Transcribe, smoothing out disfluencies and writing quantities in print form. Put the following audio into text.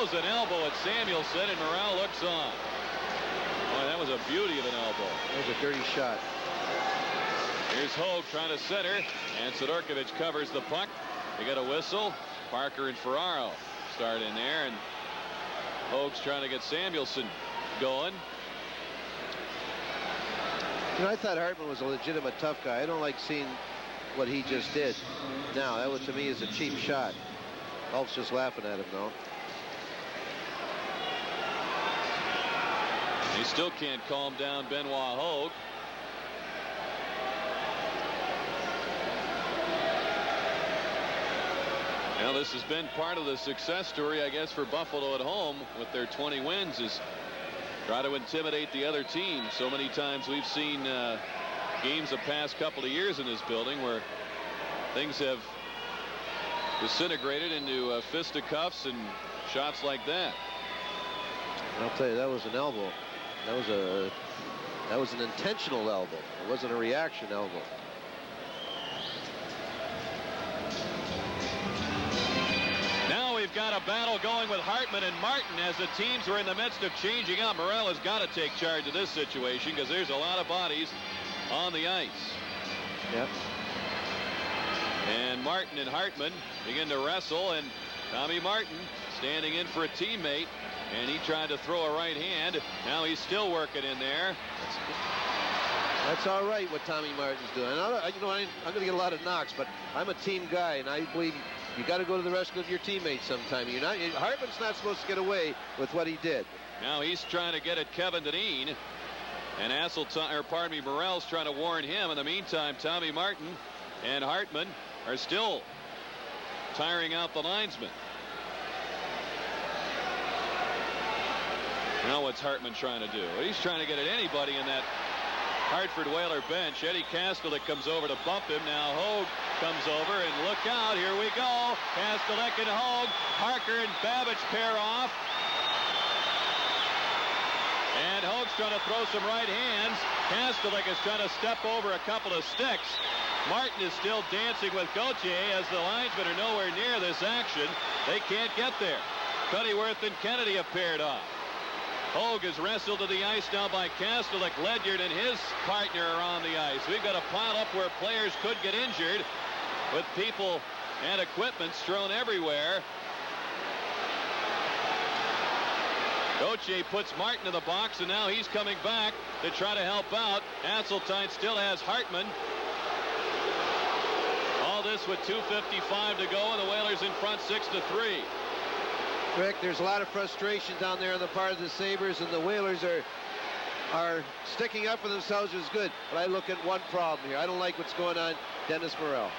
throws an elbow at Samuelson, and Morrell looks on. Boy, that was a beauty of an elbow. That was a dirty shot. Here's Hogue trying to center, and Sidorkovich covers the puck. They get a whistle. Parker and Ferraro start in there, and Hogue's trying to get Samuelson going. You know, I thought Hartman was a legitimate tough guy. I don't like seeing what he just did. Now, that was, to me, is a cheap shot. Hulk's just laughing at him, though. He still can't calm down Benoît Hogue. Now, this has been part of the success story, I guess, for Buffalo at home with their 20 wins, is try to intimidate the other team. So many times we've seen games the past couple of years in this building where things have disintegrated into fisticuffs and shots like that. I'll tell you, that was an elbow. That was an intentional elbow. It wasn't a reaction elbow. Now we've got a battle going with Hartman and Martin as the teams are in the midst of changing up. Morrell has got to take charge of this situation because there's a lot of bodies on the ice. Yep. And Martin and Hartman begin to wrestle, and Tommy Martin standing in for a teammate, and he tried to throw a right hand. Now he's still working in there. That's all right what Tommy Martin's doing. I'm going to get a lot of knocks, but I'm a team guy, and I believe you got to go to the rescue of your teammates sometime. Hartman's not supposed to get away with what he did. Now he's trying to get at Kevin Dineen, and Morrell's trying to warn him. In the meantime, Tommy Martin and Hartman are still tiring out the linesman. Now what's Hartman trying to do? He's trying to get at anybody in that Hartford Whaler bench. Eddie Kastelic comes over to bump him. Now Hogue comes over, and look out, here we go. Kastelic and Hogue. Parker and Babbage pair off. And Hogue's trying to throw some right hands. Kastelic is trying to step over a couple of sticks. Martin is still dancing with Gauthier as the linesmen are nowhere near this action. They can't get there. Cuddyworth and Kennedy have paired off. Hogue is wrestled to the ice now by Kastelic. Ledyard and his partner are on the ice. We've got a pile up where players could get injured with people and equipment strewn everywhere. Gauthier puts Martin in the box, and now he's coming back to try to help out. Hasseltine still has Hartman. All this with 2:55 to go, and the Whalers in front 6-3. Rick, there's a lot of frustration down there on the part of the Sabres, and the Whalers are sticking up for themselves is good. But I look at one problem here. I don't like what's going on, Dennis Morrell.